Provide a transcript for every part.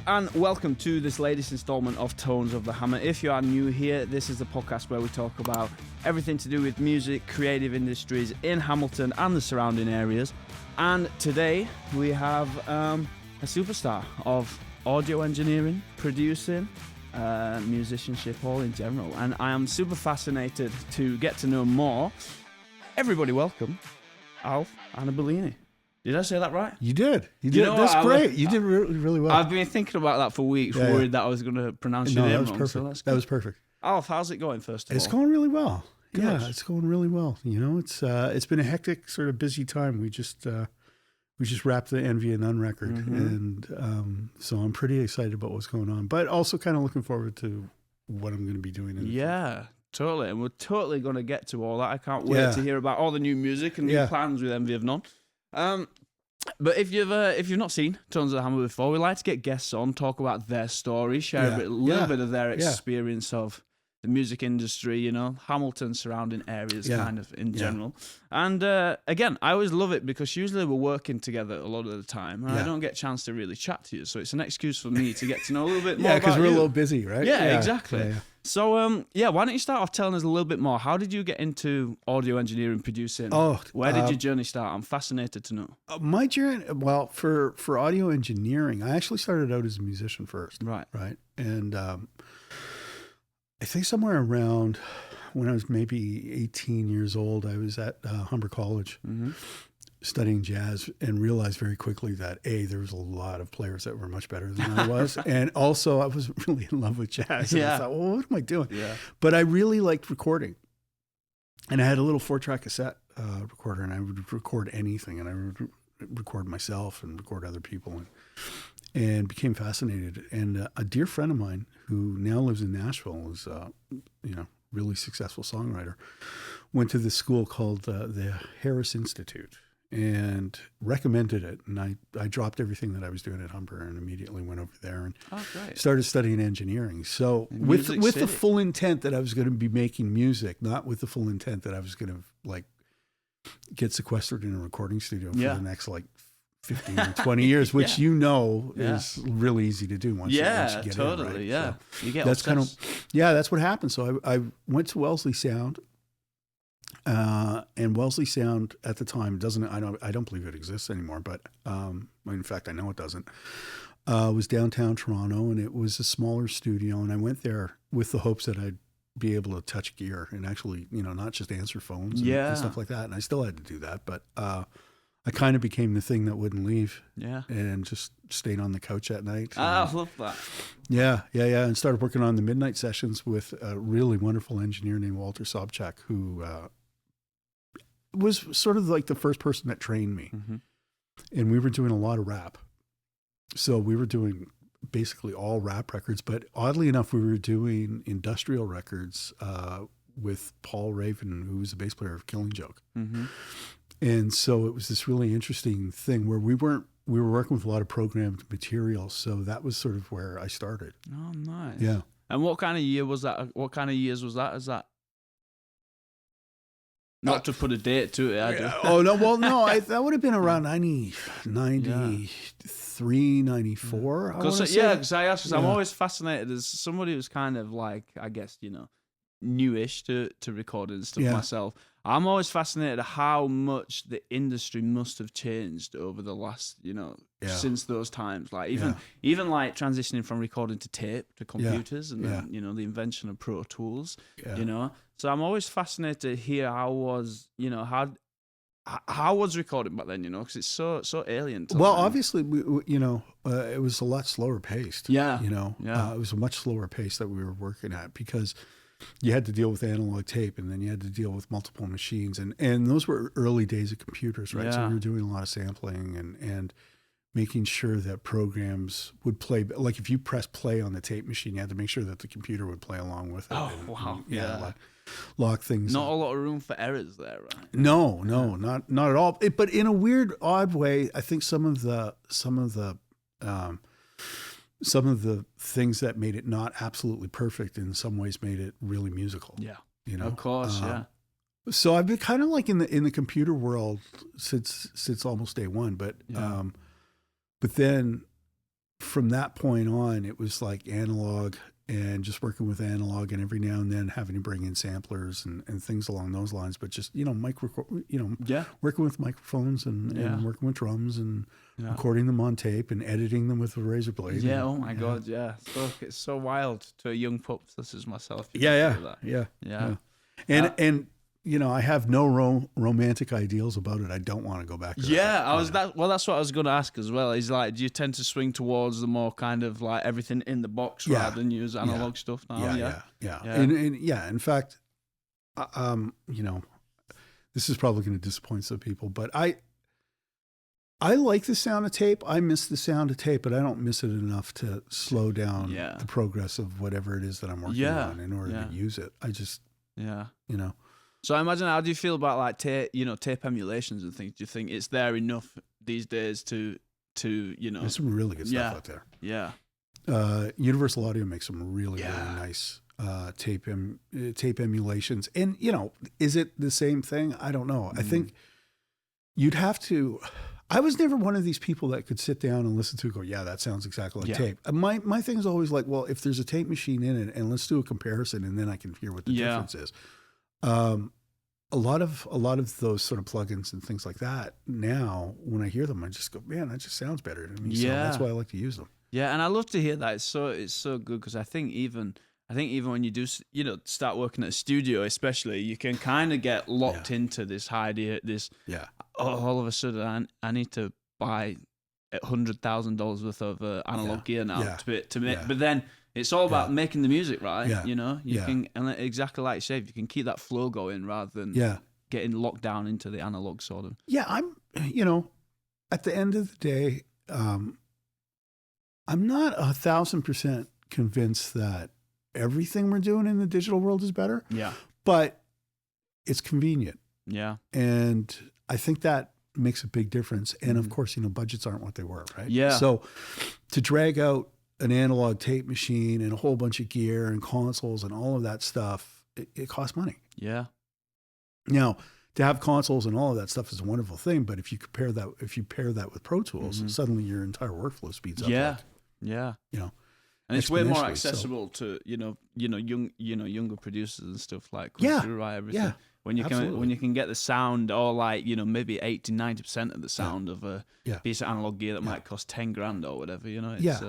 and welcome to this latest installment of Tones of the Hammer. If you are new here, this is the podcast where we talk about everything to do with music, creative industries in Hamilton and the surrounding areas. And today we have a superstar of audio engineering, producing, musicianship, all in general. And I am super fascinated to get to know more. Everybody welcome Alf Annibalini. Did I say that right? You did. That's great. You did really well. I've been thinking about that for weeks, worried that I was going to pronounce your name wrong. Perfect. So that's that was perfect. Alf, how's it going, first of all? It's going really well. Good. Yeah, it's going really well. You know, it's been a hectic, sort of busy time. We just wrapped the Envy of None record, and so I'm pretty excited about what's going on, but also kind of looking forward to what I'm going to be doing in the future. Totally. And we're totally going to get to all that. I can't wait to hear about all the new music and new plans with Envy of None. But if you've not seen Tones of the Hammer before, we like to get guests on, talk about their story, share a little bit of their experience of the music industry, you know, Hamilton surrounding areas kind of in general. And again, I always love it because usually we're working together a lot of the time and I don't get a chance to really chat to you. So it's an excuse for me to get to know a little bit more about you. Yeah, because we're a little busy, right? Yeah, exactly. Yeah. So, why don't you start off telling us a little bit more? How did you get into audio engineering, producing? Where did your journey start? I'm fascinated to know. My journey, well, for audio engineering, I actually started out as a musician first. Right. And I think somewhere around when I was maybe 18 years old, I was at Humber College studying jazz and realized very quickly that there was a lot of players that were much better than I was. And also I was really in love with jazz. And I thought, well, what am I doing? Yeah. But I really liked recording. And I had a little 4-track cassette recorder and I would record anything. And I would record myself and record other people and became fascinated. And a dear friend of mine who now lives in Nashville is, really successful songwriter, went to this school called the Harris Institute. And recommended it, and I dropped everything that I was doing at Humber and immediately went over there and started studying engineering. So with the full intent that I was going to be making music, not with the full intent that I was going to get sequestered in a recording studio for the next 15 or 20 years, which is really easy to do once you get totally, in. Right? Yeah, so you get that's kind of that's what happened. So I went to Wellesley Sound. And Wellesley Sound at the time I don't believe it exists anymore, but in fact I know it doesn't. Was downtown Toronto, and it was a smaller studio, and I went there with the hopes that I'd be able to touch gear and actually, not just answer phones and stuff like that. And I still had to do that, but I kind of became the thing that wouldn't leave. Yeah. And just stayed on the couch at night. I love that. Yeah. And started working on the midnight sessions with a really wonderful engineer named Walter Sobchak, who was sort of like the first person that trained me. And we were doing a lot of rap. So we were doing basically all rap records, but oddly enough, we were doing industrial records with Paul Raven, who was the bass player of Killing Joke. And so it was this really interesting thing where we were working with a lot of programmed material. So that was sort of where I started. Oh, nice. Yeah. And what kind of year was that? What kind of years was that? Is that not to put a date to it? That would have been around 93, 94. Because I asked, I'm always fascinated as somebody who's kind of I guess, newish to recording and stuff myself. I'm always fascinated how much the industry must have changed over the last, since those times. Even transitioning from recording to tape to computers and then, the invention of Pro Tools, So I'm always fascinated to hear how was recording back then, because it's so alien to obviously, it was a lot slower paced. It was a much slower pace that we were working at because you had to deal with analog tape and then you had to deal with multiple machines. And those were early days of computers, right? So we were doing a lot of sampling and making sure that programs would play. Like if you press play on the tape machine, you had to make sure that the computer would play along with it. Lock things. Not a lot of room for errors there, right? No, not at all. But in a weird, odd way, I think some of the things that made it not absolutely perfect in some ways made it really musical. Yeah. Of course, So I've been kind of in the computer world since almost day one, but then from that point on, it was like analog and just working with analog, and every now and then having to bring in samplers and things along those lines. But just, working with microphones and working with drums and recording them on tape and editing them with a razor blade. Yeah. Oh my God. Yeah. So it's so wild to a young pup such as myself. Yeah. And I have no romantic ideals about it. I don't want to go back to that. That's what I was going to ask as well. Is like, do you tend to swing towards the more kind of like everything in the box rather than use analog stuff now? Yeah. And in fact, this is probably going to disappoint some people, but I like the sound of tape. I miss the sound of tape, but I don't miss it enough to slow down the progress of whatever it is that I'm working on in order to use it. I just, So I imagine, how do you feel about like tape emulations and things? Do you think it's there enough these days to There's some really good stuff out there. Yeah. Universal Audio makes some really nice tape emulations. And is it the same thing? I don't know. I think you'd have to. I was never one of these people that could sit down and listen to it and go, yeah, that sounds exactly like tape. My thing is always like, well, if there's a tape machine in it, and let's do a comparison, and then I can hear what the difference is. A lot of those sort of plugins and things like that, now when I hear them, I just go, man, that just sounds better to me. So that's why I like to use them. Yeah, and I love to hear that. It's so good, because I think even when you do start working at a studio, especially, you can kind of get locked into this idea. All of a sudden I need to buy $100,000 worth of analog gear now to make. But then it's all about making the music, right? Yeah. You can, and exactly like you said, you can keep that flow going rather than getting locked down into the analog sort of. Yeah, I'm, at the end of the day, I'm not 1,000% convinced that everything we're doing in the digital world is better. Yeah. But it's convenient. Yeah. And I think that makes a big difference. And of course, budgets aren't what they were, right? Yeah. So to drag out an analog tape machine and a whole bunch of gear and consoles and all of that stuff, it costs money. Yeah. Now, to have consoles and all of that stuff is a wonderful thing, but if you pair that with Pro Tools, suddenly your entire workflow speeds up. And it's way more accessible to younger producers and stuff like everything. Yeah. When you can get the sound, or like maybe 80-90% of the sound of a piece of analog gear that might cost $10,000 or whatever. It's,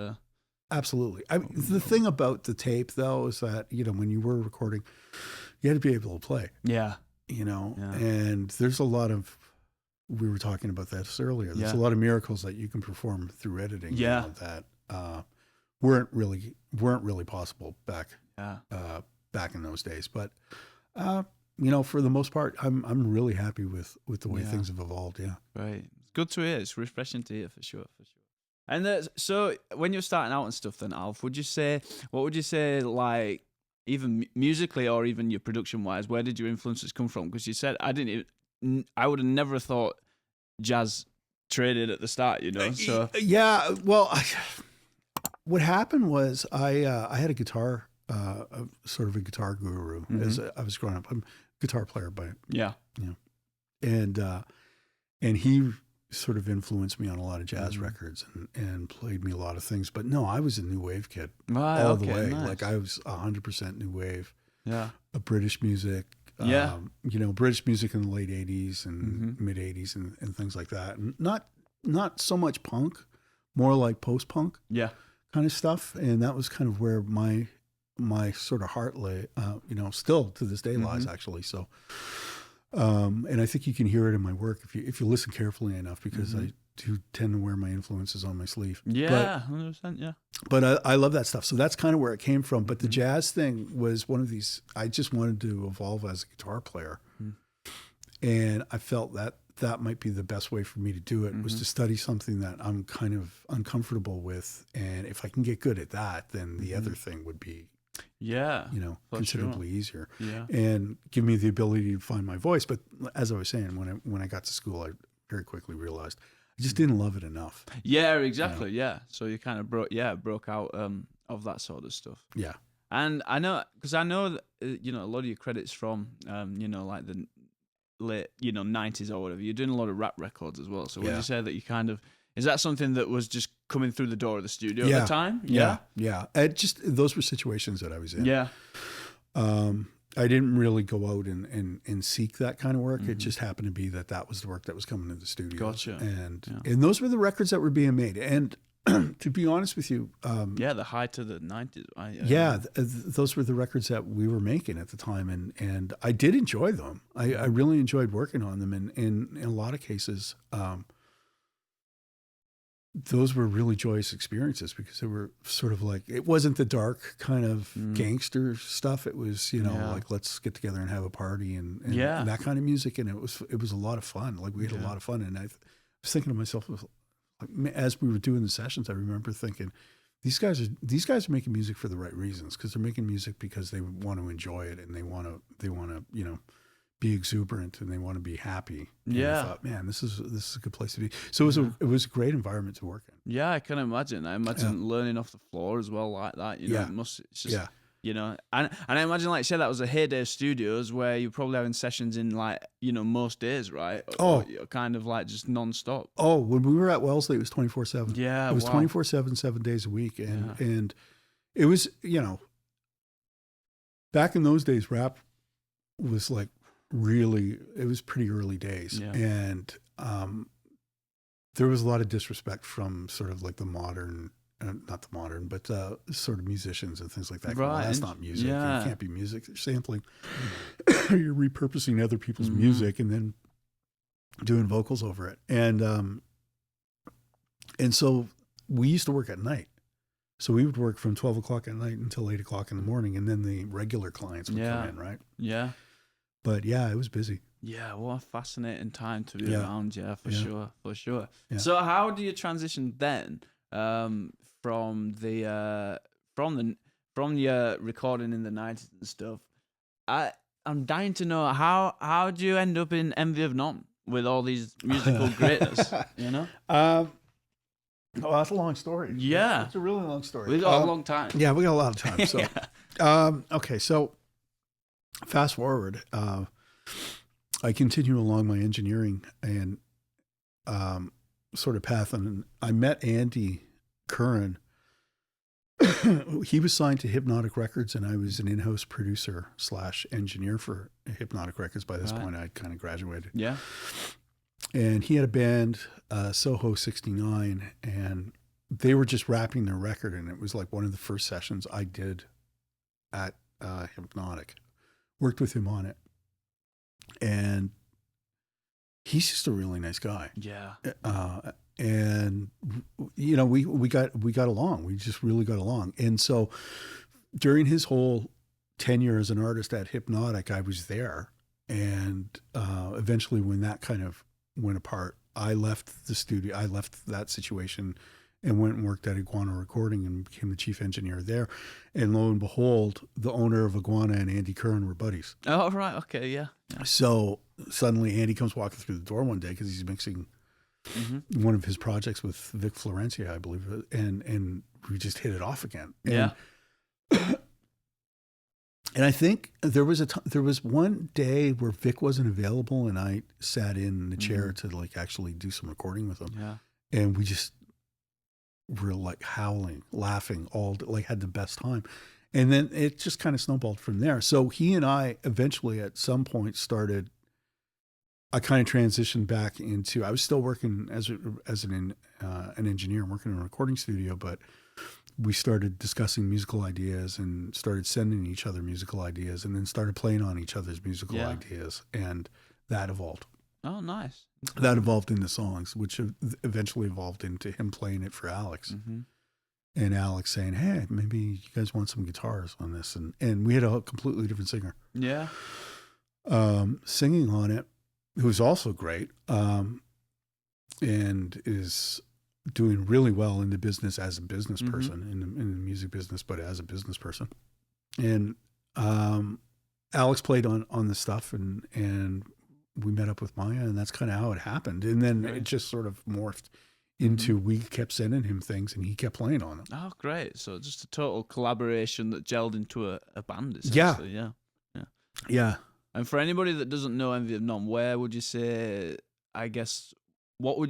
absolutely. The thing about the tape though is that when you were recording, you had to be able to play. Yeah. And there's a lot of. We were talking about this earlier. There's a lot of miracles that you can perform through editing. That weren't really possible back in those days. But for the most part, I'm really happy with the way things have evolved. Yeah. Right. It's good to hear. It's refreshing to hear for sure. And so when you're starting out and stuff, then Alf, what would you say, like, even musically or even your production wise, where did your influences come from? Because you said I would have never thought jazz traded at the start, So yeah, well, what happened was I had a guitar, sort of a guitar guru as I was growing up. I'm a guitar player and he sort of influenced me on a lot of jazz records and played me a lot of things. But no, I was a new wave kid all the way. Nice. Like I was 100% new wave. Yeah, British music. British music in the late 80s and mid 80s and things like that. And not so much punk, more like post punk. Yeah. Kind of stuff. And that was kind of where my sort of heart lay, still to this day lies actually. So, and I think you can hear it in my work if you listen carefully enough, because I do tend to wear my influences on my sleeve. Yeah, 100%. Yeah. But I love that stuff. So that's kind of where it came from. But the jazz thing was one of these. I just wanted to evolve as a guitar player, and I felt that might be the best way for me to do it, was to study something that I'm kind of uncomfortable with, and if I can get good at that, then the other thing would be. Considerably easier, and give me the ability to find my voice. But as I was saying, when I got to school, I very quickly realized I just didn't love it enough. Yeah, exactly. Yeah, so you kind of broke out of that sort of stuff. Yeah, and I know that, a lot of your credits from like the late 90s or whatever. You're doing a lot of rap records as well. So would you say that you kind of Is that something that was just coming through the door of the studio at the time? Yeah. Those were situations that I was in. Yeah. I didn't really go out and seek that kind of work. It just happened to be that was the work that was coming to the studio. Gotcha. And those were the records that were being made. And to be honest with you, the height of the 90s. Those were the records that we were making at the time, and I did enjoy them. I really enjoyed working on them, and in a lot of cases, those were really joyous experiences because they were sort of like, it wasn't the dark kind of gangster stuff. It was, like, let's get together and have a party and that kind of music. And it was a lot of fun. Like, we had a lot of fun. And I was thinking to myself, like, as we were doing the sessions, I remember thinking, these guys are making music for the right reasons, because they're making music because they want to enjoy it and they want to be exuberant and they want to be happy. And I thought, man, this is a good place to be. So it was a great environment to work in. Yeah, I can imagine. Learning off the floor as well like that. It's just and I imagine, like you said, that was a heyday of studios where you're probably having sessions in, like, most days, right? Or kind of like just non-stop. Oh, when we were at Wellesley, it was 24/7. Yeah, it was 24/7, 7 days a week, and it was, back in those days, rap was like really, it was pretty early days, and there was a lot of disrespect from sort of like the modern. Not the modern, but sort of musicians and things like that. Right. Well, that's not music. Yeah. It can't be music. You're sampling. You're repurposing other people's music and then doing vocals over it. And so we used to work at night. So we would work from 12 o'clock at night until 8 o'clock in the morning. And then the regular clients would come in, right? Yeah. But yeah, it was busy. Yeah, what a fascinating time to be around. Yeah, for sure. Yeah. So how do you transition then? From your recording in the 90s and stuff, I'm dying to know how do you end up in Envy of None with all these musical greatness? Oh, that's a long story. Yeah, it's a really long story. We got a long time. Yeah, we got a lot of time. So, okay, so fast forward. I continue along my engineering and sort of path, and I met Andy Curran. He was signed to Hypnotic Records, and I was an in-house producer / engineer for Hypnotic Records. By this point, I'd kind of graduated. Yeah. And he had a band, Soho 69, and they were just wrapping their record, and it was like one of the first sessions I did at Hypnotic. Worked with him on it. And he's just a really nice guy. Yeah. And we got along. We just really got along. And so during his whole tenure as an artist at Hypnotic, I was there. And eventually, when that kind of went apart, I left the studio. I left that situation and went and worked at Iguana Recording and became the chief engineer there. And lo and behold, the owner of Iguana and Andy Curran were buddies. Oh, right. Okay. Yeah. So suddenly Andy comes walking through the door one day because he's mixing one of his projects with Vic Florencia, I believe. And we just hit it off again. And, and I think there was one day where Vic wasn't available and I sat in the chair to like actually do some recording with him. Yeah. And we just were like howling, laughing, had the best time. And then it just kind of snowballed from there. So he and I eventually at some point I kind of transitioned back into, I was still working as an engineer, working in a recording studio, but we started discussing musical ideas and started sending each other musical ideas and then started playing on each other's musical ideas. And that evolved. Oh, nice. That evolved into songs, which eventually evolved into him playing it for Alex. And Alex saying, hey, maybe you guys want some guitars on this. And we had a completely different singer. Yeah. Singing on it, who was also great, and is doing really well in the business as a business person, in the music business, but as a business person. And Alex played on the stuff, and we met up with Maiah, and that's kind of how it happened. And then it just sort of morphed into we kept sending him things, and he kept playing on them. Oh, great. So just a total collaboration that gelled into a band, essentially. Yeah. And for anybody that doesn't know Envy of None, where would you say, I guess,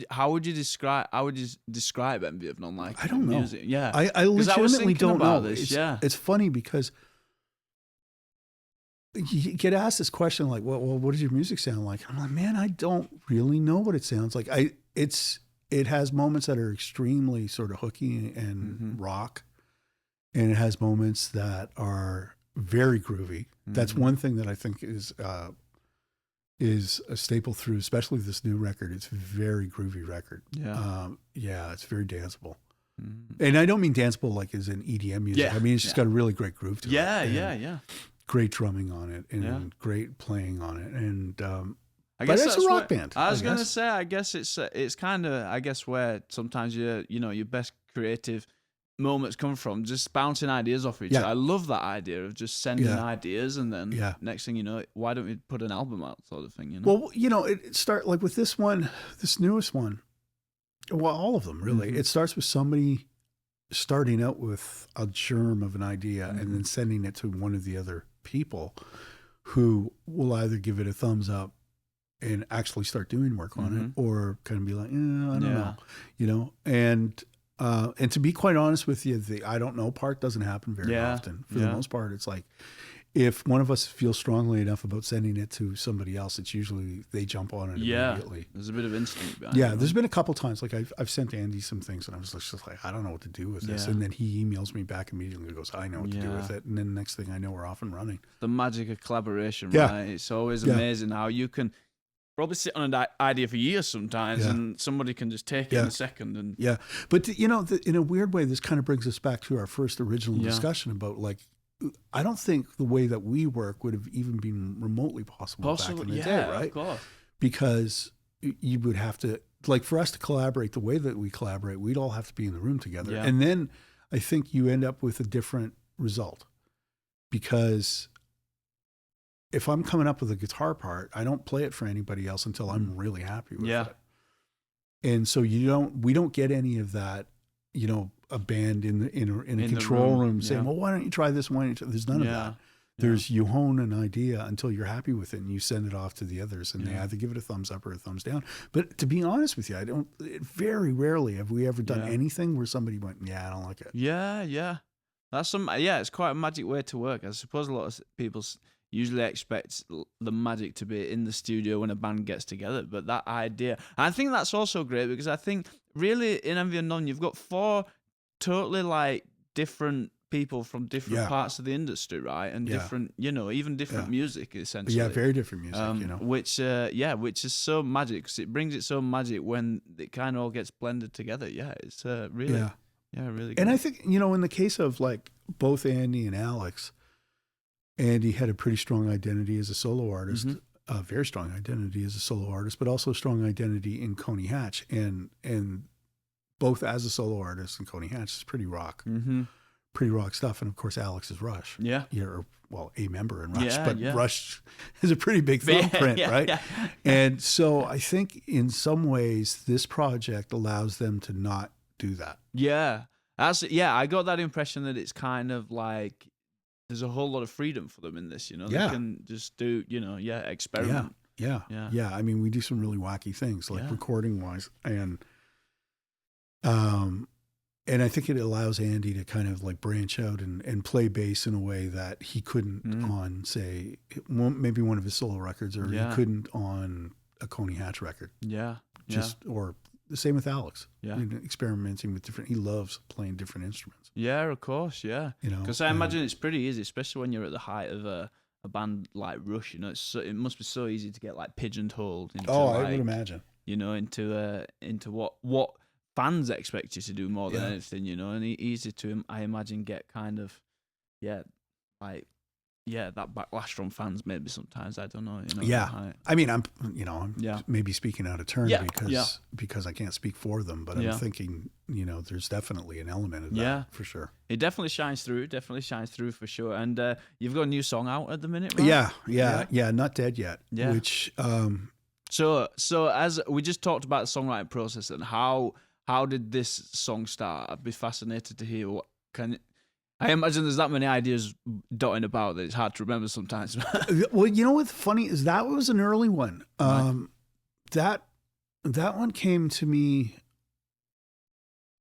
how would you describe Envy of None? Like, I don't know. Music? Yeah, I legitimately don't know. This, it's funny because you get asked this question like, well, what does your music sound like? I'm like, man, I don't really know what it sounds like. It has moments that are extremely sort of hooky and rock, and it has moments that are very groovy. That's one thing that I think is a staple through, especially this new record. It's a very groovy record. Yeah, it's very danceable. And I don't mean danceable like as in EDM music. Yeah. I mean, it's just got a really great groove to it. Yeah. Great drumming on it and great playing on it. And I guess but it's a rock band. I was gonna say, I guess it's kind of, I guess, where sometimes your best creative moments come from, just bouncing ideas off each other. I love that idea of just sending ideas, and then next thing you know, why don't we put an album out, sort of thing, Well, it start like with this one, this newest one. Well, all of them really. It starts with somebody starting out with a germ of an idea and then sending it to one of the other people who will either give it a thumbs up and actually start doing work on it, or kind of be like, I don't know, and to be quite honest with you, the I don't know part doesn't happen very often. For the most part, it's like, if one of us feels strongly enough about sending it to somebody else, it's usually they jump on it immediately. There's a bit of instinct behind it. There's been a couple times, like I've sent Andy some things and I was just like, I don't know what to do with this. And then he emails me back immediately and goes, I know what to do with it. And then the next thing I know, we're off and running. The magic of collaboration, right? It's always amazing how you can probably sit on an idea for years sometimes, and somebody can just take it in a second. And but in a weird way, this kind of brings us back to our first original discussion about, like, I don't think the way that we work would have even been remotely possible back in the day, right? Of course. Because you would have to, like, for us to collaborate the way that we collaborate, we'd all have to be in the room together. Yeah. And then I think you end up with a different result, because if I'm coming up with a guitar part, I don't play it for anybody else until I'm really happy with it. And so we don't get any of that, a band in a control room saying, well, why don't you try this? There's none of that. There's, you hone an idea until you're happy with it, and you send it off to the others, and they either give it a thumbs up or a thumbs down. But to be honest with you, very rarely have we ever done anything where somebody went, I don't like it. Yeah. That's it's quite a magic way to work. I suppose a lot of people usually expect the magic to be in the studio when a band gets together, but that idea, I think that's also great, because I think really in Envy of None, you've got 4 totally like different people from different parts of the industry, right? And different, even different music, essentially. Yeah, very different music, which is so magic, because it brings it so magic when it kind of all gets blended together. Yeah, it's really good. And I think, in the case of like both Andy and Alex, Andy had a pretty strong identity as a solo artist, a very strong identity as a solo artist, but also a strong identity in Coney Hatch, and both as a solo artist and Coney Hatch is pretty rock stuff. And of course, Alex is Rush. A member in Rush, but Rush is a pretty big thumbprint, right? Yeah. And so I think in some ways this project allows them to not do that. I got that impression that it's kind of like there's a whole lot of freedom for them in this, They can just do, experiment. Yeah. I mean, we do some really wacky things, like recording wise, and I think it allows Andy to kind of like branch out and play bass in a way that he couldn't on, say, maybe one of his solo records, or he couldn't on a Coney Hatch record. Or the same with Alex. Experimenting with different. He loves playing different instruments. Yeah, of course. Yeah. Because I imagine it's pretty easy, especially when you're at the height of a band like Rush. It must be so easy to get like pigeonholed into. I would imagine. Into what fans expect you to do more than anything. And easy to, I imagine, get kind of, that backlash from fans maybe sometimes. I don't know. I mean, I'm maybe speaking out of turn because I can't speak for them, but I'm thinking, there's definitely an element of that for sure. It definitely shines through. For sure. And you've got a new song out at the minute, right? Yeah. Not Dead Yet. Yeah. Which so as we just talked about the songwriting process and how did this song start? I'd be fascinated to hear what I imagine there's that many ideas dotting about that it's hard to remember sometimes. Well, what's funny is that was an early one. That that one came to me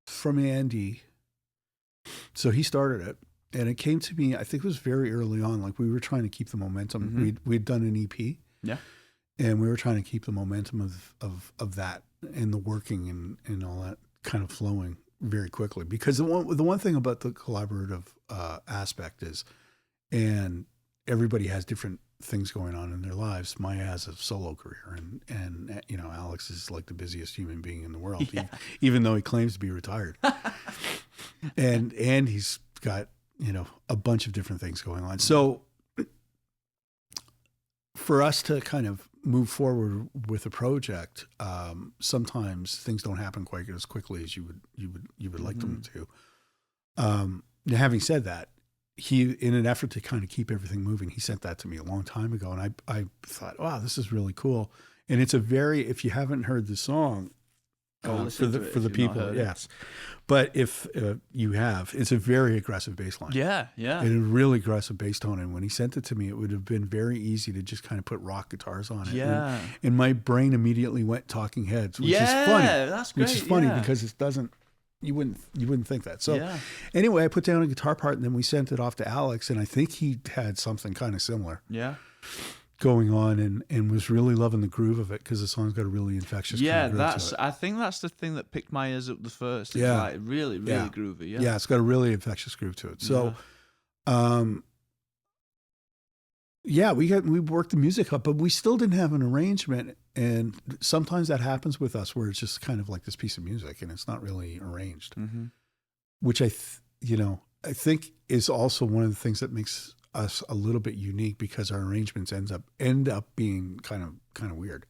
from Andy. So he started it, and it came to me, I think it was very early on. Like, we were trying to keep the momentum. Mm-hmm. We'd done an EP. Yeah. And we were trying to keep the momentum of that and the working and all that kind of flowing very quickly. Because the one thing about the collaborative aspect is, and everybody has different things going on in their lives. Maiah has a solo career, and you know, Alex is like the busiest human being in the world, even though he claims to be retired. and he's got, you know, a bunch of different things going on. So for us to kind of move forward with a project, sometimes things don't happen quite as quickly as you would like them to. Now, having said that, he, in an effort to kind of keep everything moving, he sent that to me a long time ago, and I thought, wow, this is really cool. And it's a very, if you haven't heard the song, for the people, yes. But if you have, it's a very aggressive bass line. Yeah. And a really aggressive bass tone. And when he sent it to me, it would have been very easy to just kind of put rock guitars on it. Yeah. And my brain immediately went Talking Heads, which is funny. That's great. Which is funny because it doesn't, you wouldn't think that. So anyway, I put down a guitar part, and then we sent it off to Alex, and I think he had something kind of similar. Yeah. Going on and was really loving the groove of it, because the song's got a really infectious kind of groove to it. I think that's the thing that picked my ears up the first. It's like really groovy. Yeah, it's got a really infectious groove to it. So we worked the music up, but we still didn't have an arrangement. And sometimes that happens with us, where it's just kind of like this piece of music and it's not really arranged, which I think is also one of the things that makes us a little bit unique, because our arrangements end up being kind of weird.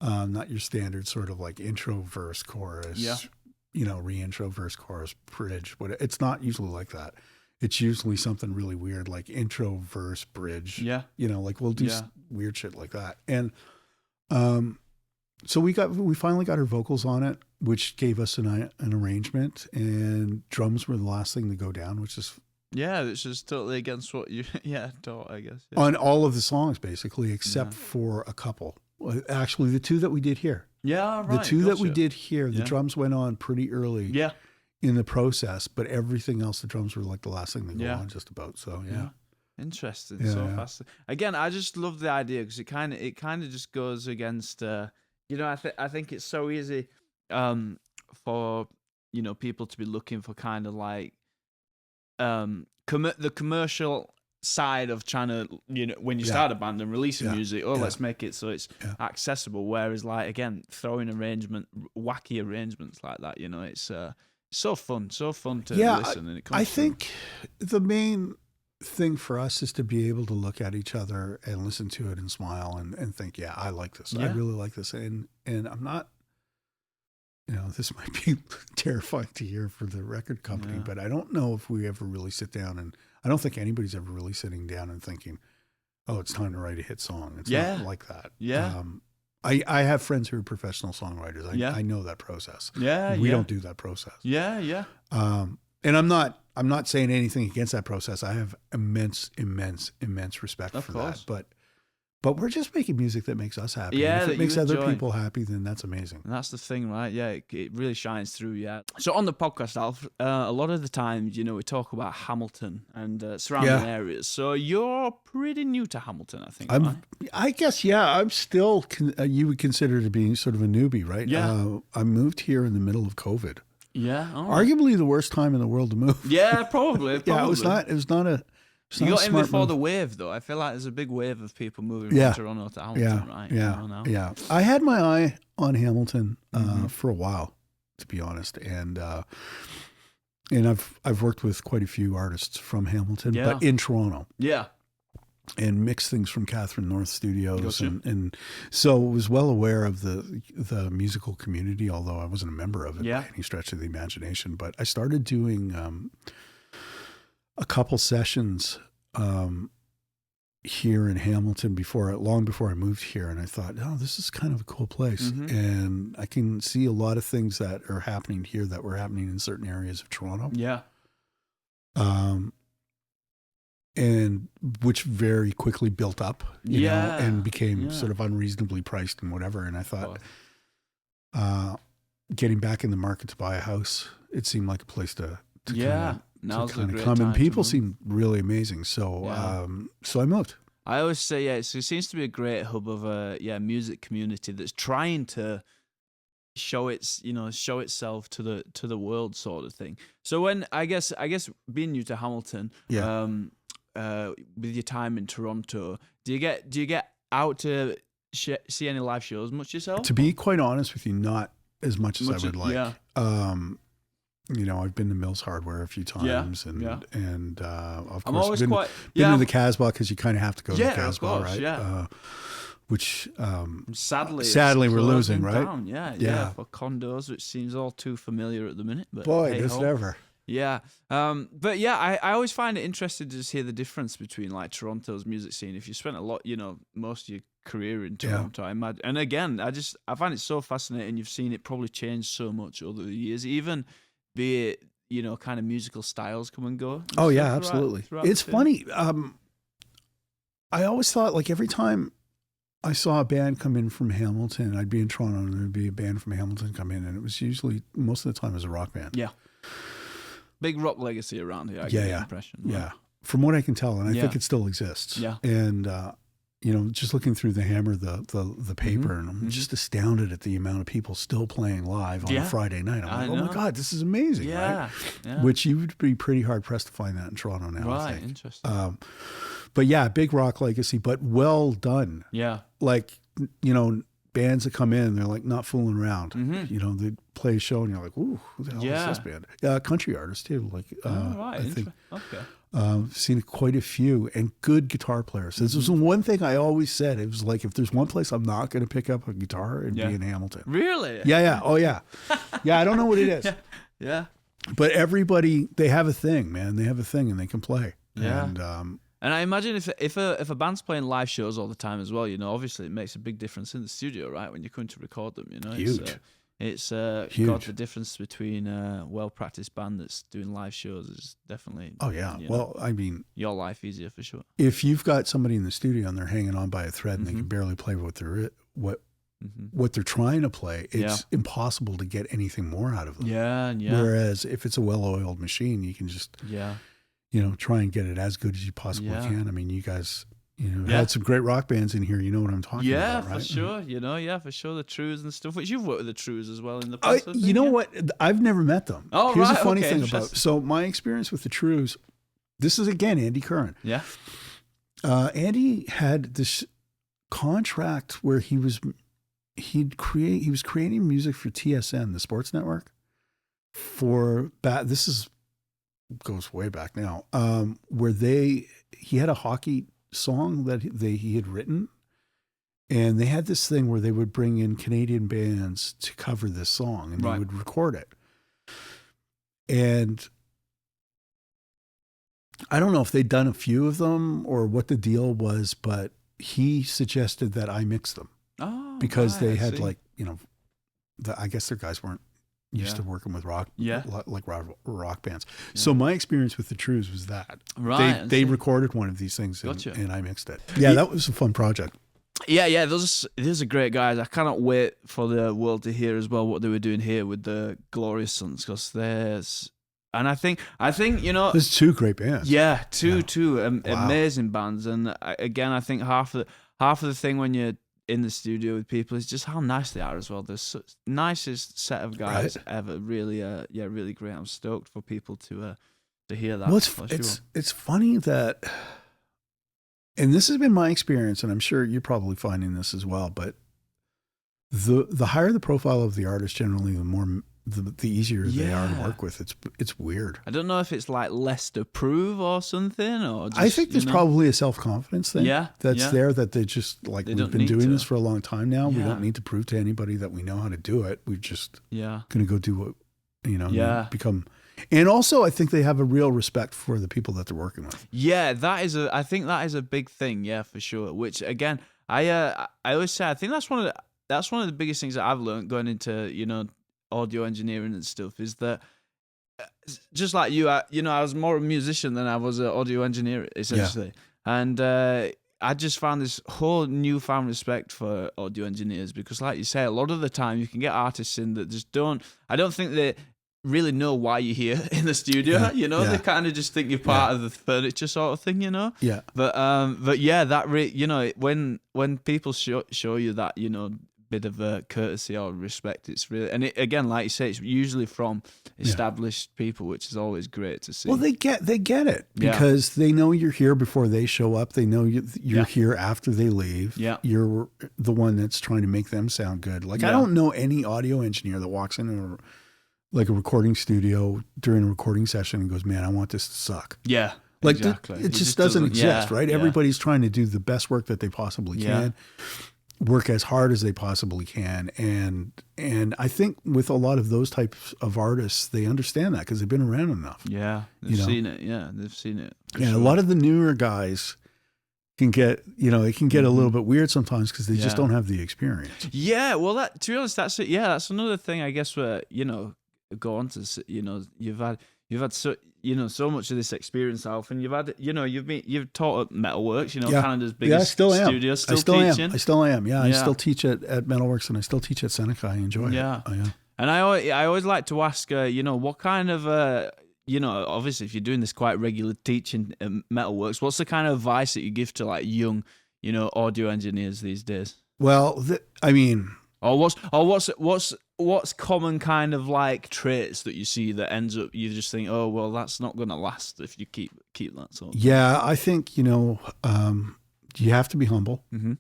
Not your standard sort of like intro, verse, chorus, re-intro, verse, chorus, bridge. It's not usually like that. It's usually something really weird, like intro, verse, bridge. Yeah. Like we'll do weird shit like that. And so we finally got our vocals on it, which gave us an arrangement, and drums were the last thing to go down, which is it's just totally against what you taught, I guess. Yeah. On all of the songs, basically, except for a couple. Actually, the two that we did here. Yeah, right. The two that we did here, the drums went on pretty early in the process, but everything else, the drums were like the last thing to go on just about. So, Interesting. So fascinating. Again, I just love the idea, because it kind of just goes against, I think it's so easy for, people to be looking for kind of like, the commercial side of trying to, when you start a band and releasing music, let's make it so it's accessible. Whereas, like, again, throwing wacky arrangements like that, it's so fun to listen. And I think the main thing for us is to be able to look at each other and listen to it and smile and think, I like this. I really like this. And I'm not, this might be terrifying to hear for the record company, but I don't know if we ever really sit down, and I don't think anybody's ever really sitting down and thinking, oh, it's time to write a hit song. It's not like that. Yeah. I have friends who are professional songwriters. I know that process. Yeah. We don't do that process. Yeah. Yeah. And I'm not saying anything against that process. I have immense respect for that. But we're just making music that makes us happy. Yeah, and if it makes other people happy, then that's amazing. And that's the thing, right? Yeah, it really shines through, yeah. So on the podcast, Alf, a lot of the times, we talk about Hamilton and surrounding areas. So you're pretty new to Hamilton, I think, right? I guess, I'm still, you would consider to be sort of a newbie, right? Yeah. I moved here in the middle of COVID. Yeah. Oh. Arguably the worst time in the world to move. Yeah, probably. It was not a... You got in before the wave, though. I feel like there's a big wave of people moving from Toronto to Hamilton, right? Yeah. I had my eye on Hamilton for a while, to be honest, and I've worked with quite a few artists from Hamilton, but in Toronto. Yeah. And mixed things from Catherine North Studios, and so was well aware of the musical community, although I wasn't a member of it by any stretch of the imagination. But I started doing a couple sessions here in Hamilton long before I moved here, and I thought, oh, this is kind of a cool place, and I can see a lot of things that are happening here that were happening in certain areas of Toronto. Yeah. And which very quickly built up, you know, and became sort of unreasonably priced and whatever. And I thought, getting back in the market to buy a house, it seemed like a place to now's a great come. time And to people move. seem really amazing. So, so I moved. I always say, it seems to be a great hub of a music community that's trying to show itself to the world, sort of thing. So when I guess being new to Hamilton, with your time in Toronto, do you get out to see any live shows much yourself? To be quite honest with you, not as much as I would like. Yeah. I've been to Mills Hardware a few times, and of course been to the Casbah, because you kind of have to go to the Casbah, right? Yeah. Which sadly we're losing, right? Down. Yeah, for condos, which seems all too familiar at the minute. But boy, it's never. Yeah, but yeah, I always find it interesting to just hear the difference between like Toronto's music scene. If you spent a lot, most of your career in Toronto, I imagine. And again, I find it so fascinating. You've seen it probably change so much over the years, even be it kind of musical styles come and go. Oh yeah, absolutely. It's funny. I always thought, like, every time I saw a band come in from Hamilton, I'd be in Toronto and there'd be a band from Hamilton come in, and it was usually, most of the time, it was a rock band. Yeah. Big rock legacy around here, I get the impression. Right? Yeah. From what I can tell, and I think it still exists. Yeah. And, just looking through the Hammer, the paper, and I'm just astounded at the amount of people still playing live on a Friday night. I'm like, oh my God, this is amazing. Yeah. Right? Yeah. Which you would be pretty hard pressed to find that in Toronto now, I think. Interesting. But yeah, big rock legacy, but well done. Yeah. Like, bands that come in, they're like not fooling around. They play a show and you're like, ooh, who the hell is this band? Country artists too. Like, I think. Okay. I've seen quite a few, and good guitar players. This was one thing I always said. It was like, if there's one place I'm not going to pick up a guitar, it'd be in Hamilton. Really? Yeah. Oh yeah. Yeah. I don't know what it is. Yeah. But everybody, they have a thing, man. They have a thing and they can play. Yeah. And I imagine if a band's playing live shows all the time as well, obviously it makes a big difference in the studio, right? When you're coming to record them, Huge. It's huge. God, the difference between a well-practiced band that's doing live shows is definitely. Oh yeah. Well, I mean, your life easier for sure. If you've got somebody in the studio and they're hanging on by a thread and they can barely play what they're trying to play, it's impossible to get anything more out of them. Yeah. Whereas if it's a well-oiled machine, you can just try and get it as good as you possibly can. I mean, you guys. Had some great rock bands in here. You know what I'm talking about, right? For sure. For sure. The Trues and stuff, which you've worked with the Trues as well in the past. You know what? I've never met them. Oh, Here's a funny thing about. So my experience with the Trues, this is again Andy Curran. Yeah. Andy had this contract where he was creating music for TSN, the sports network. This goes way back now. Where he had a hockey song that he had written, and they had this thing where they would bring in Canadian bands to cover this song, and they would record it. And I don't know if they'd done a few of them or what the deal was, but he suggested that I mix them because they had I guess their guys weren't used to working with rock, like rock bands. Yeah. So my experience with the Trues was that they recorded one of these things and I mixed it. Yeah, that was a fun project. Yeah. Those are great guys. I cannot wait for the world to hear as well what they were doing here with the Glorious Sons, because I think there's two great bands. Yeah, two amazing bands, and again, I think half of the thing when you're in the studio with people is just how nice they are as well. They're such nicest set of guys ever. Really, really great. I'm stoked for people to hear that. Well, it's funny that, and this has been my experience, and I'm sure you're probably finding this as well. But the higher the profile of the artist, generally, the more the easier they are to work with. It's weird. I don't know if it's like less to prove or something, or just, I think there's probably a self-confidence thing that's there, that they just like, we've been doing this for a long time now. We don't need to prove to anybody that we know how to do it. We're just going to go do what, become. And also, I think they have a real respect for the people that they're working with. Yeah, I think that is a big thing. Yeah, for sure. Which again, I always say, I think that's one of the biggest things that I've learned going into, audio engineering and stuff, is that just like you, I was more a musician than I was an audio engineer, essentially. And I just found this whole newfound respect for audio engineers because, like you say, a lot of the time you can get artists in that just don't. I don't think they really know why you're here in the studio. You know, they kind of just think you're part of the furniture sort of thing. You know. Yeah. But yeah, that you know, when people show you that, you know, bit of courtesy or respect, it's really, and it, again, like you say, it's usually from established people, which is always great to see. Well, they get it because they know you're here before they show up. They know you're here after they leave. Yeah. You're the one that's trying to make them sound good. Like I don't know any audio engineer that walks into a recording studio during a recording session and goes, "Man, I want this to suck." Yeah. Like exactly. it just doesn't exist, right? Yeah. Everybody's trying to do the best work that they possibly can. Work as hard as they possibly can, and I think with a lot of those types of artists, they understand that because they've been around enough. Yeah, they've seen it. Yeah, they've seen it. Yeah, sure. A lot of the newer guys can get, it can get a little bit weird sometimes because they just don't have the experience. Yeah, well, that, to be honest, that's it. Yeah, that's another thing. I guess where go on to you've had so much of this experience, Alf, and you've taught at Metalworks, Canada's biggest studio, still teaching. I still am. Yeah, I still teach at Metalworks, and I still teach at Seneca. I enjoy it. Yeah. Oh, yeah. And I always like to ask, what kind of, obviously if you're doing this quite regular teaching at Metalworks, what's the kind of advice that you give to like young, audio engineers these days? Well, what's common kind of like traits that you see that ends up you just think, oh well, that's not going to last if you keep that sort of thing. Yeah, I think you have to be humble. Mm-hmm.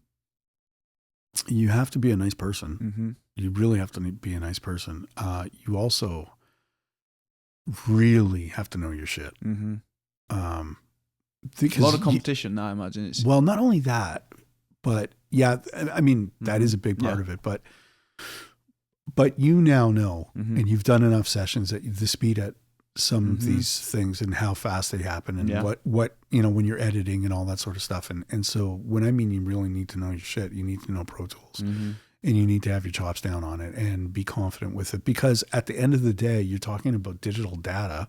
You have to be a nice person. Mm-hmm. You really have to be a nice person. You also really have to know your shit. Mm-hmm. Because a lot of competition now, I imagine. It's not only that, but yeah, I mean that is a big part of it, but you now know, and you've done enough sessions at the speed at some of these things and how fast they happen and what when you're editing and all that sort of stuff. And so when I mean you really need to know your shit, you need to know Pro Tools and you need to have your chops down on it and be confident with it, because at the end of the day, you're talking about digital data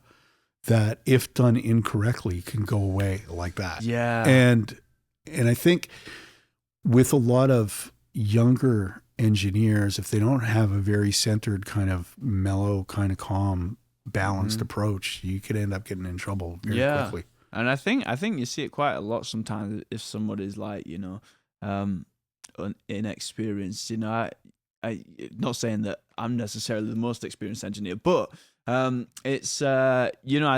that if done incorrectly can go away like that. Yeah. And I think with a lot of younger engineers, if they don't have a very centered kind of mellow, kind of calm, balanced approach, you could end up getting in trouble very quickly. And I think you see it quite a lot sometimes if somebody's like, inexperienced, I not saying that I'm necessarily the most experienced engineer, but it's I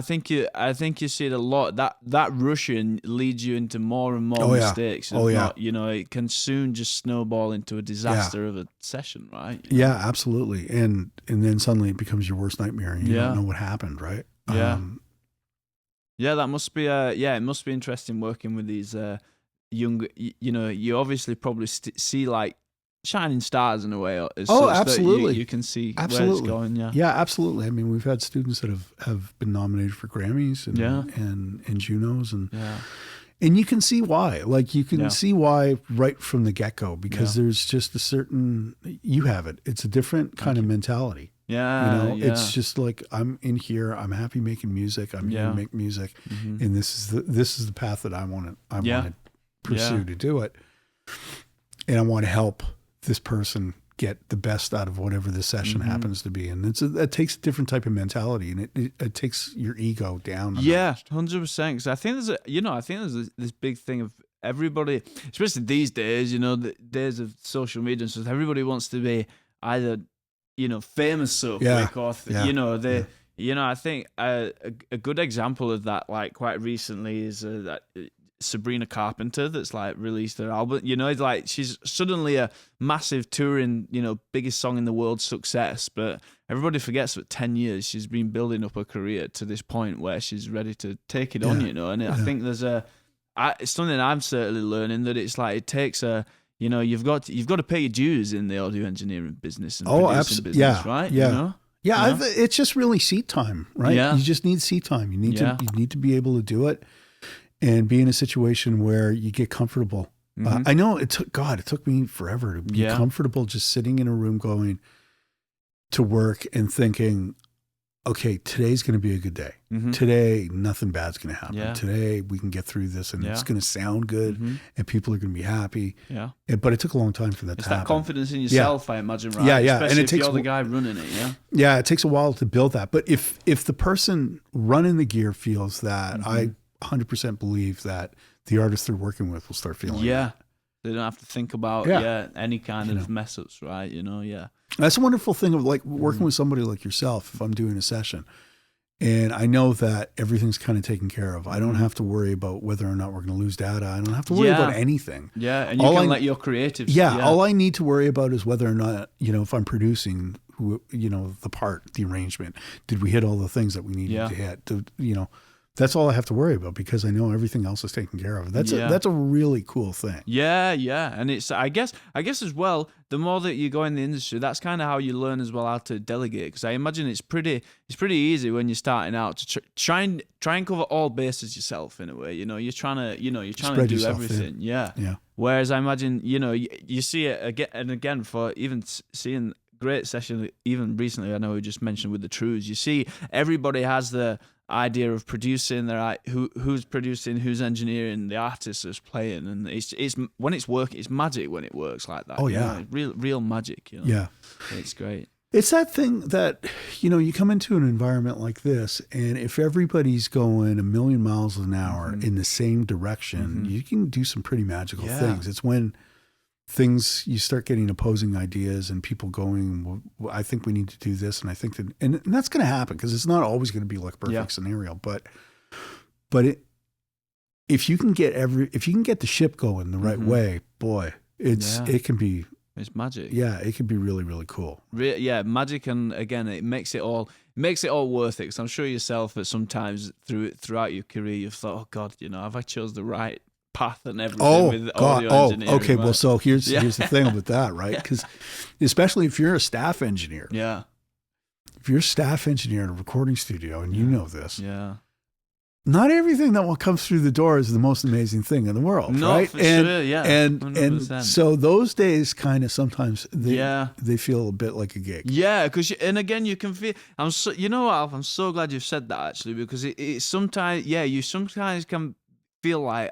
think you see it a lot. That rushing leads you into more and more mistakes. It can soon just snowball into a disaster of a session, right? Yeah, absolutely. And then suddenly it becomes your worst nightmare, and you don't know what happened, right? Yeah. That must be it must be interesting working with these young. You obviously probably see like shining stars in a way. Absolutely. You can see where it's going. Yeah, absolutely. I mean, we've had students that have been nominated for Grammys and Junos, and you can see why. Like you can see why right from the get-go, because there's just a certain, you have it. It's a different kind of mentality. Yeah. It's just like, I'm in here, I'm happy making music, I'm here to make music, and this is the path that I want to pursue to do it. And I want to help this person get the best out of whatever the session happens to be. And it takes a different type of mentality, and it takes your ego down. 100%. Because I think there's this big thing of everybody, especially these days, the days of social media and stuff, everybody wants to be either, famous so quick or, I think a good example of that, like quite recently, is that Sabrina Carpenter that's like released her album. It's like she's suddenly a massive touring, biggest song in the world success, but everybody forgets that 10 years she's been building up her career to this point where she's ready to take it on, and I think there's it's something I'm certainly learning, that it's like it takes you've got to pay your dues in the audio engineering business and producing business, right? It's just really seat time, right? You just need seat time. You need to be able to do it and be in a situation where you get comfortable. I know it took me forever to be comfortable just sitting in a room going to work and thinking, okay, today's going to be a good day. Today, nothing bad's going to happen. Yeah. Today, we can get through this, and it's going to sound good, and people are going to be happy. Yeah. But it took a long time for that to happen. It's that confidence in yourself, I imagine, right? Yeah, yeah. Especially And if you're the guy running it, yeah? Yeah, it takes a while to build that. But if the person running the gear feels that, I 100% believe that the artist they're working with will start feeling Yeah. it. They don't have to think about any kind of mess ups, right? Yeah. That's a wonderful thing of like working with somebody like yourself. If I'm doing a session and I know that everything's kind of taken care of, I don't have to worry about whether or not we're going to lose data. I don't have to worry about anything. Yeah, and you can let your creatives. Yeah, all I need to worry about is whether or not, if I'm producing, the part, the arrangement, did we hit all the things that we needed to hit? That's all I have to worry about because I know everything else is taken care of. That's a really cool thing. Yeah, and it's I guess as well, the more that you go in the industry, that's kind of how you learn as well how to delegate. Because I imagine it's pretty easy when you're starting out to try and cover all bases yourself in a way. You're trying to do everything. Yeah. Whereas I imagine you see it again and again for even seeing great session even recently. I know we just mentioned with the Trues. You see everybody has the idea of producing who's producing, who's engineering, the artist is playing, and it's when it's working, it's magic when it works like that. Oh yeah, real magic. Yeah, it's great. It's that thing that you come into an environment like this, and if everybody's going 1,000,000 miles an hour in the same direction, you can do some pretty magical things. It's when you start getting opposing ideas and people going, well, I think we need to do this. And I think that, and that's going to happen because it's not always going to be like a perfect scenario, but if you can get the ship going the right way, boy, it can be, it's magic. Yeah. It can be really, really cool. Magic. And again, it makes it all worth it. Cause I'm sure yourself that sometimes throughout your career, you've thought, oh God, have I chose the right path and everything with audio engineering? Okay. Right? Well, so here's the thing with that, right? Because especially if you're a staff engineer, if you're a staff engineer in a recording studio, and you know this, not everything that comes through the door is the most amazing thing in the world, right? For sure, yeah, and 100%. So those days kind of sometimes they feel a bit like a gig. Yeah, because and again you can feel. Alf, I'm so glad you've said that actually, because it's sometimes you sometimes can feel like,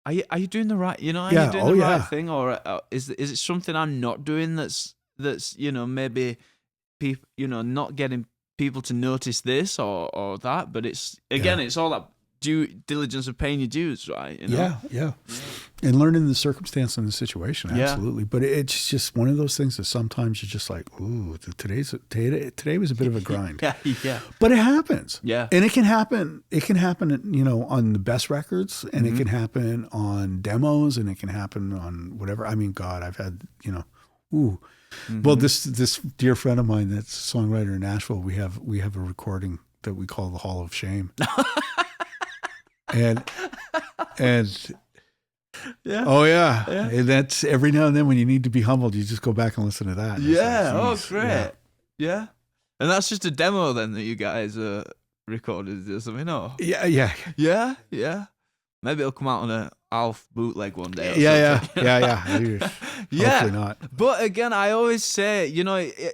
Are you doing the right? Are you doing the right thing, or is it something I'm not doing that's maybe people not getting people to notice this or that? But it's it's all that due diligence of paying your dues, right? Yeah. And learning the circumstance and the situation, absolutely. But it's just one of those things that sometimes you're just like, ooh, today was a bit of a grind. yeah. But it happens. Yeah. And it can happen. It can happen, on the best records, and it can happen on demos, and it can happen on whatever. I mean, God, I've had, Well, this dear friend of mine that's a songwriter in Nashville, we have a recording that we call the Hall of Shame. And and that's every now and then when you need to be humbled, you just go back and listen to that. Great. Yeah. And that's just a demo then that you guys recorded or something, no? Yeah. Maybe it'll come out on a Alf bootleg one day. Yeah. Yeah. Hopefully not. But again, I always say,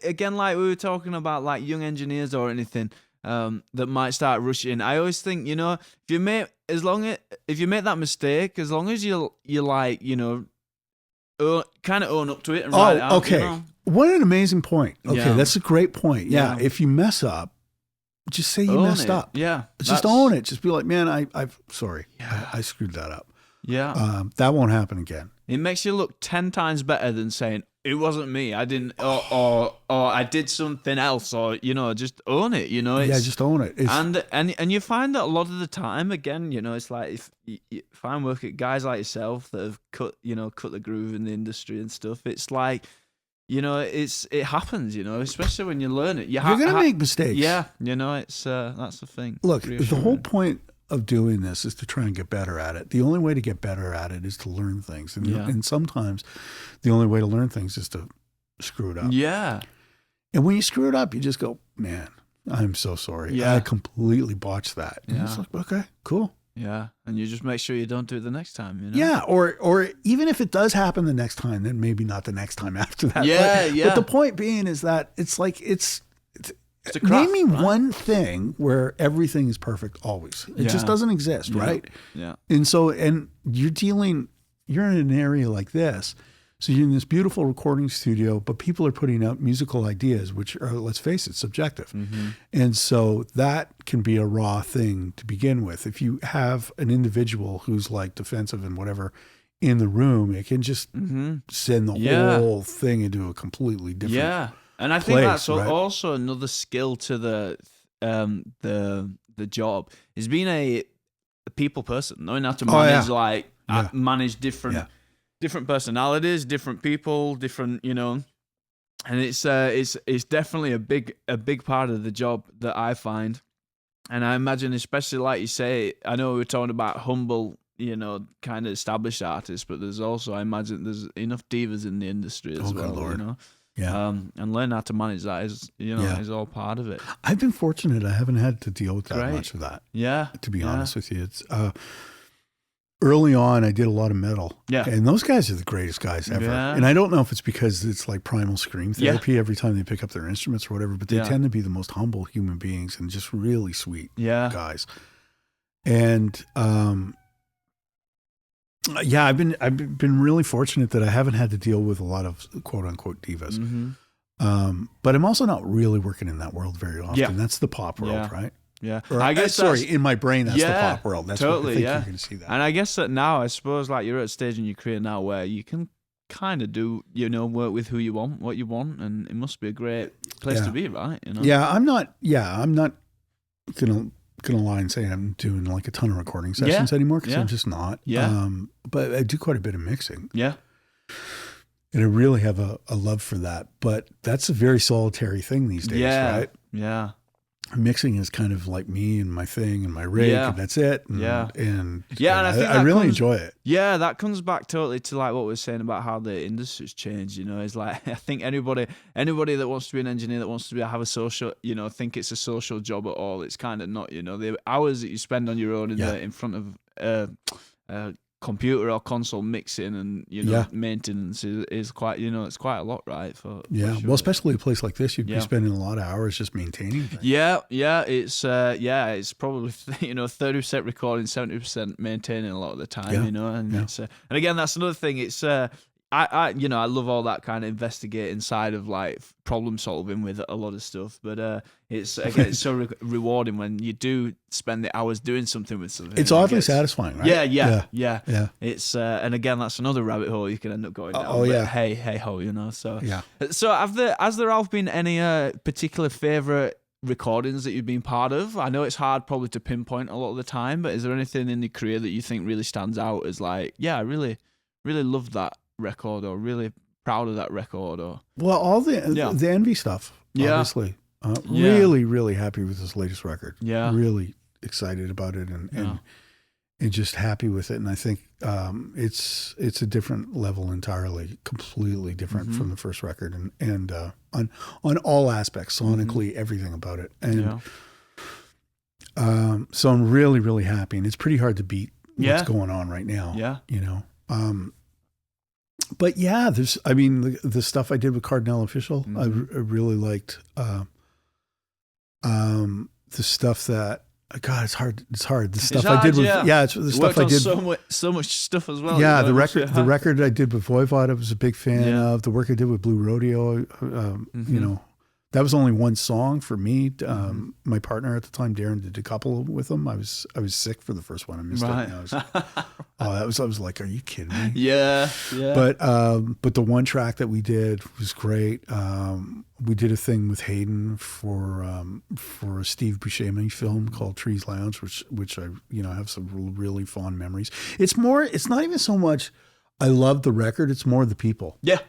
again, like we were talking about like young engineers or anything that might start rushing. I always think, if you make that mistake, as long as you like, kind of own up to it and write it out. Okay. What an amazing point. Okay, that's a great point. Yeah. If you mess up, just say you messed up. Yeah. Just own it. Just be like, man, I'm sorry. I screwed that up. Yeah. That won't happen again. It makes you look 10 times better than saying, it wasn't me. I didn't, or I did something else, or, just own it, just own it. And you find that a lot of the time, again, it's like if I work at guys like yourself that have cut the groove in the industry and stuff, it's like, it happens, especially when you learn it. You're going to make mistakes. Yeah. It's, that's the thing. Look, the whole point of doing this is to try and get better at it. The only way to get better at it is to learn things. And sometimes the only way to learn things is to screw it up. Yeah. And when you screw it up, you just go, man, I'm so sorry. Yeah. I completely botched that. And it's like, okay, cool. Yeah. And you just make sure you don't do it the next time, Yeah. Or even if it does happen the next time, then maybe not the next time after that. Yeah. But the point being is that it's like, It's a craft, name me right? one thing where everything is perfect always. It just doesn't exist, right? Yeah. And so, and you're in an area like this. So you're in this beautiful recording studio, but people are putting out musical ideas, which are, let's face it, subjective. Mm-hmm. And so that can be a raw thing to begin with. If you have an individual who's like defensive and whatever in the room, it can just send the whole thing into a completely different and I think that's right? also another skill to the job is being a people person, knowing how to manage manage different personalities, different people, different, and it's definitely a big part of the job that I find. And I imagine, especially like you say, I know we were talking about humble, kind of established artists, but there's also, I imagine there's enough divas in the industry as well, Lord. And learn how to manage that is all part of it. I've been fortunate. I haven't had to deal with that much of that. Yeah. To be honest with you, it's early on, I did a lot of metal. Yeah. And those guys are the greatest guys ever. Yeah. And I don't know if it's because it's like primal scream therapy every time they pick up their instruments or whatever, but they tend to be the most humble human beings and just really sweet guys. And I've been really fortunate that I haven't had to deal with a lot of quote unquote divas. Mm-hmm. But I'm also not really working in that world very often. Yeah. That's the pop world, right? Yeah. Or, I guess in my brain, that's the pop world. That's totally, what I think you're going to see that. And I guess that now, I suppose, like you're at a stage in your career now where you can kind of do, work with who you want, what you want, and it must be a great place to be, right? Yeah, I'm not gonna lie and say I'm doing like a ton of recording sessions anymore because I'm just not. Yeah. But I do quite a bit of mixing. Yeah. And I really have a love for that. But that's a very solitary thing these days, right? Yeah. Mixing is kind of like me and my thing and my rig, and that's it. And, and I think I really enjoy it. Yeah, that comes back totally to like what we were saying about how the industry's changed. It's like I think anybody that wants to be an engineer, that wants to have a social, think it's a social job at all. It's kind of not. The hours that you spend on your own in front of computer or console mixing and maintenance is quite it's quite a lot, right? For sure. Well, especially a place like this, you'd be spending a lot of hours just maintaining things. It's probably 30% recording, 70% maintaining a lot of the time. And it's and again, that's another thing. It's I love all that kind of investigating side of like problem solving with a lot of stuff, but it's so rewarding when you do spend the hours doing something with something. It's oddly satisfying, right? Yeah. It's and again, that's another rabbit hole you can end up going down. Hey ho, So So has there Alf been any particular favorite recordings that you've been part of? I know it's hard probably to pinpoint a lot of the time, but is there anything in your career that you think really stands out as like, I really loved that record, or really proud of that record? Or all the Envy stuff, obviously. Really, really happy with this latest record. Yeah, really excited about it, and just happy with it. And I think it's a different level entirely, completely different from the first record, and on all aspects, sonically, everything about it. And so I'm really, really happy, and it's pretty hard to beat what's going on right now. But there's, the stuff I did with Cardinal Official, I really liked. The stuff that, God, it's hard. The stuff I did with, it's the stuff I did. So much stuff as well. Yeah, the record I did with Voivod, I was a big fan of. The work I did with Blue Rodeo, that was only one song for me. My partner at the time, Darren, did a couple with them. I was sick for the first one. I missed it. I was like, are you kidding me? Yeah. But the one track that we did was great. We did a thing with Hayden for a Steve Buscemi film called Trees Lounge, which I have some really fond memories. It's not even so much I love the record, it's more the people. Yeah.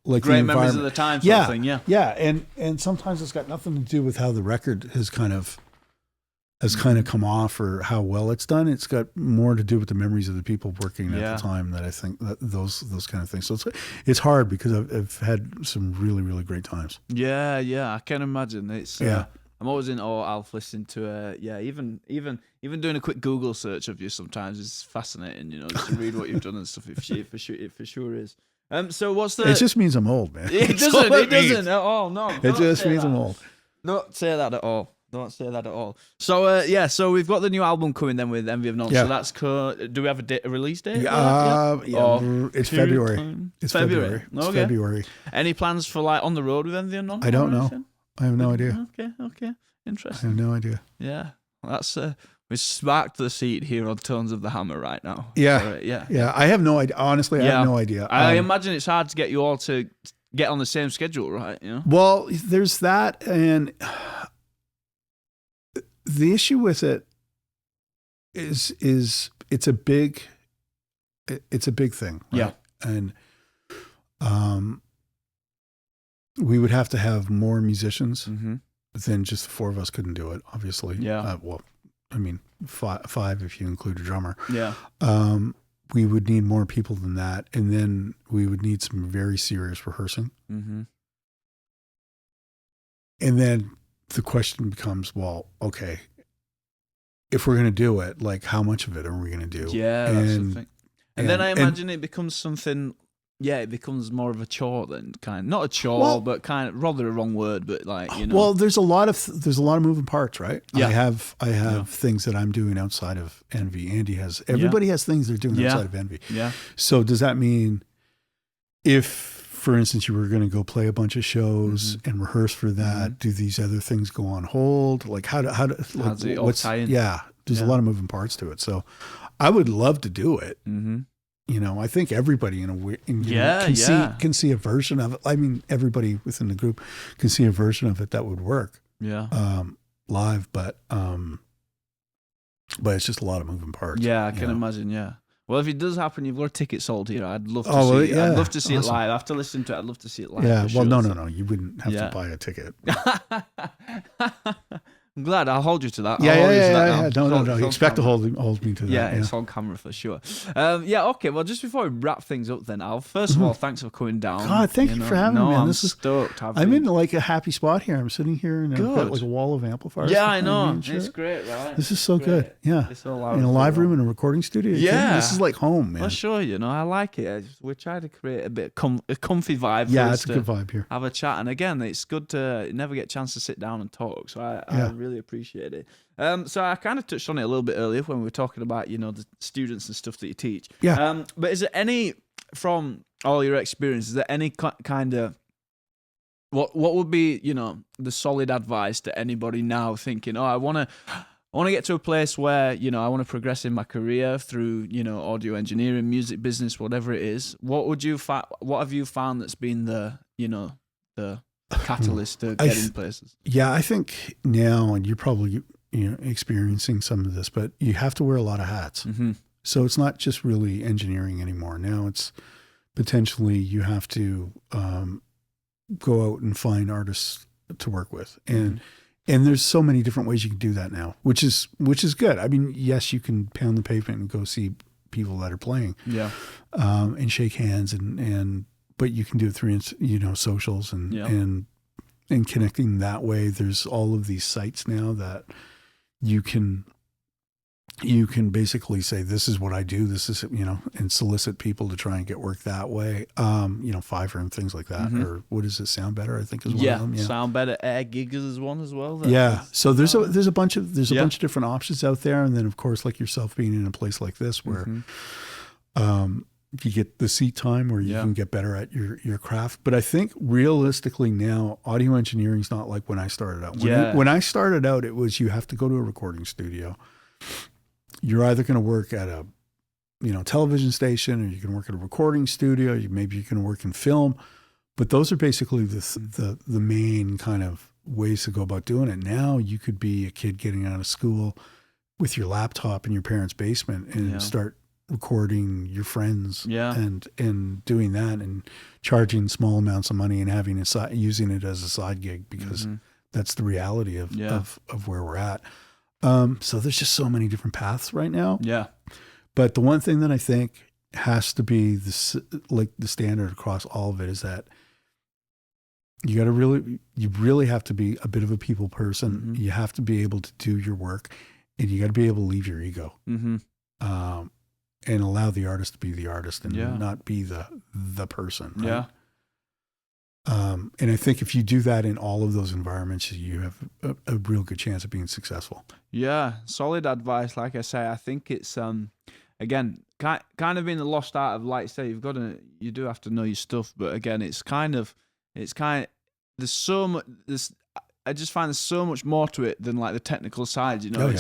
Like great memories of the time sort of thing. And sometimes it's got nothing to do with how the record has kind of come off or how well it's done. It's got more to do with the memories of the people working at the time, that I think that those kind of things. So it's hard because I've had some really, really great times. I can imagine. It's I'm always in awe, Alf, listening to even doing a quick Google search of you sometimes is fascinating, just to read what you've done and stuff. It for sure is. So what's the? It just means I'm old, man. It doesn't. It doesn't. Oh no. It just means I'm old. Don't say that at all. Don't say that at all. So so we've got the new album coming then with Envy of None. So that's do we have a release date? Yeah, it's February. It's February. It's Okay. February. Any plans for like on the road with Envy of None? I don't know. I have no idea. Okay. Interesting. I have no idea. Yeah. That's we sparked the seat here on Tones of the Hammer right now. Yeah. Yeah. I have no idea. Honestly, I have no idea. I imagine it's hard to get you all to get on the same schedule, right? You know? Well, there's that, and the issue with it is it's a big thing, right? Yeah. And we would have to have more musicians than just the four of us couldn't do it, obviously. Yeah. Well, I mean, five if you include a drummer. Yeah. We would need more people than that, and then we would need some very serious rehearsing. Mm-hmm. And then the question becomes, well, okay, if we're going to do it, like how much of it are we going to do? Yeah, that's the thing. And then I imagine it becomes something, it becomes more of a chore than not a chore, but rather a wrong word, but like, you know. Well, there's a lot of moving parts, right? Yeah. I have things that I'm doing outside of Envy. Andy everybody has things they're doing outside of Envy. Yeah. So does that mean if, for instance, you were going to go play a bunch of shows and rehearse for that, do these other things go on hold? Like how does it all tie in? Yeah. There's a lot of moving parts to it. So I would love to do it. Mm-hmm. You know, I think everybody can see a version of it. I mean, everybody within the group can see a version of it that would work. Yeah. Live, but it's just a lot of moving parts. Yeah, I can imagine. Yeah. Well, if it does happen, you've got a ticket sold here. I'd love to see it. I'd love to see it live. After listening to it, I'd love to see it live. Yeah. Well, no. You wouldn't have to buy a ticket. I'm glad. I'll hold you to that. Yeah. No. You expect to hold me to that. Yeah, it's on camera for sure. Okay. Well, just before we wrap things up then, Al, first of all, thanks for coming down. God, thank you for having me, man. I'm stoked. I'm in like a happy spot here. I'm sitting here and I've got like a wall of amplifiers. Yeah, I know. It's great, right? This is so good. Yeah. It's all in a live room in a recording studio. Yeah. This is like home, man. For sure, I like it. We're trying to create a bit a comfy vibe. Yeah, it's a good vibe here. Have a chat. And again, it's good to never get a chance to sit down and talk. So I really appreciate it. So I kind of touched on it a little bit earlier when we were talking about, the students and stuff that you teach. Yeah. But is there any, from all your experience, is there any kind of, what would be, the solid advice to anybody now thinking, I want to get to a place where, I want to progress in my career through, audio engineering, music business, whatever it is. What have you found that's been the catalyst to getting places? Yeah, I think now, and you're probably experiencing some of this, but you have to wear a lot of hats. Mm-hmm. So it's not just really engineering anymore. Now it's potentially you have to go out and find artists to work with, and there's so many different ways you can do that now, which is good. I mean, yes, you can pound the pavement and go see people that are playing, and shake hands but you can do it through socials and connecting that way. There's all of these sites now that you can basically say, this is what I do. This is, and solicit people to try and get work that way. Fiverr and things like that, or what is it? Sound Better, I think is one of them. Yeah. Sound Better, Air Gigs is one as well. So there's a bunch of different options out there. And then of course, like yourself being in a place like this where, you get the seat time where you can get better at your craft. But I think realistically now, audio engineering is not like when I started out. When I started out, it was you have to go to a recording studio. You're either going to work at a television station, or you can work at a recording studio. Maybe you can work in film. But those are basically the main kind of ways to go about doing it. Now you could be a kid getting out of school with your laptop in your parents' basement and start recording your friends and doing that and charging small amounts of money and having using it as a side gig because that's the reality of where we're at. So there's just so many different paths right now. Yeah. But the one thing that I think has to be the standard across all of it is that you really have to be a bit of a people person. Mm-hmm. You have to be able to do your work, and you got to be able to leave your ego. Mm-hmm. And allow the artist to be the artist and not be the person. Right? Yeah. And I think if you do that in all of those environments, you have a real good chance of being successful. Yeah, solid advice. Like I say, I think it's again kind of being the lost art of, like say, you do have to know your stuff, but again, there's so much. I just find there's so much more to it than like the technical side. You know, I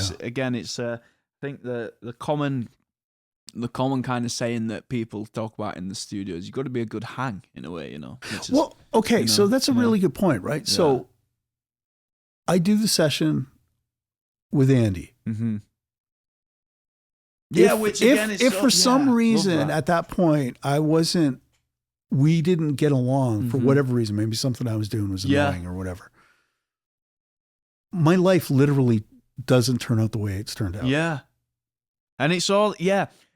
think the common kind of saying that people talk about in the studios, you've got to be a good hang in a way, you know. So that's a really good point, right? Yeah. So I do the session with Andy. Mm-hmm. Yeah, if for some reason at that point we didn't get along for whatever reason, maybe something I was doing was annoying or whatever, my life literally doesn't turn out the way it's turned out. Yeah. And it's all,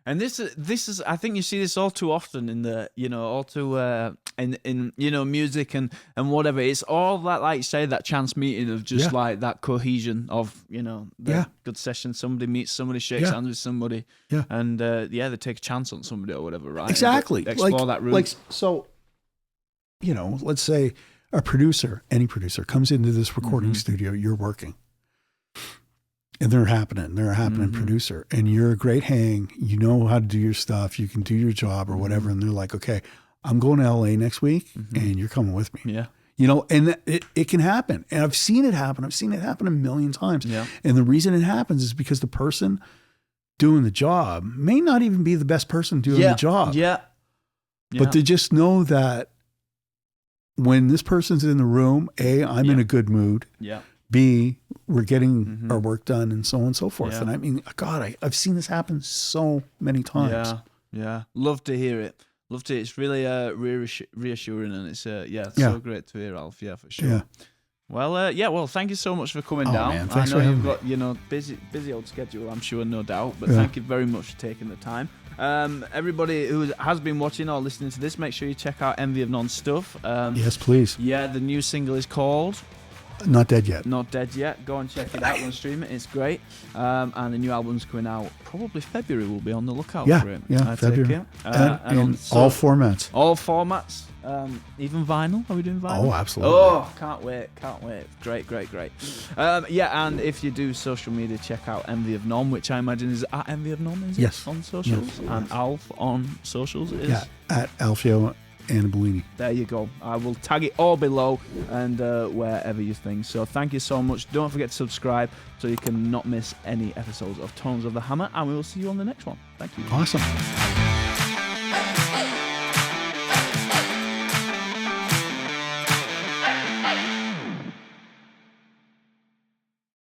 and this is, I think you see this all too often in the, in music and whatever. It's all that, like you say, that chance meeting of just like that cohesion of, good session. Somebody meets somebody, shakes hands with somebody, and they take a chance on somebody or whatever, right? Exactly. Explore that route. Let's say any producer comes into this recording studio, you're working. And they're a happening producer, and you're a great hang. You know how to do your stuff. You can do your job or whatever. And they're like, okay, I'm going to LA next week and you're coming with me. Yeah. And it can happen. And I've seen it happen. I've seen it happen a million times. Yeah. And the reason it happens is because the person doing the job may not even be the best person doing the job. Yeah. But they just know that when this person's in the room, A, I'm in a good mood. Yeah. B, we're getting our work done, and so on and so forth. Yeah. And I mean, God, I've seen this happen so many times. Yeah. Love to hear it. It's really reassuring, and it's so great to hear, Alf. Yeah, for sure. Yeah. Well, thank you so much for coming down. Man, thanks I know you've got busy old schedule, I'm sure, no doubt. But thank you very much for taking the time. Everybody who has been watching or listening to this, make sure you check out Envy of None stuff. Yes, please. Yeah, the new single is called Not Dead Yet. Not Dead Yet. Go and check it out and stream it. It's great. And the new album's coming out probably February. We'll be on the lookout for it. Yeah, February. And all formats. All formats. Even vinyl. Are we doing vinyl? Oh, absolutely. Oh, can't wait. Great. And if you do social media, check out Envy of None, which I imagine is at Envy of None, is yes. it? On socials. Yes. And Alf on socials is? At Alf Annibalini. There you go. I will tag it all below and wherever you think. So thank you so much. Don't forget to subscribe so you can not miss any episodes of Tones of the Hammer, and we will see you on the next one. Thank you. Awesome.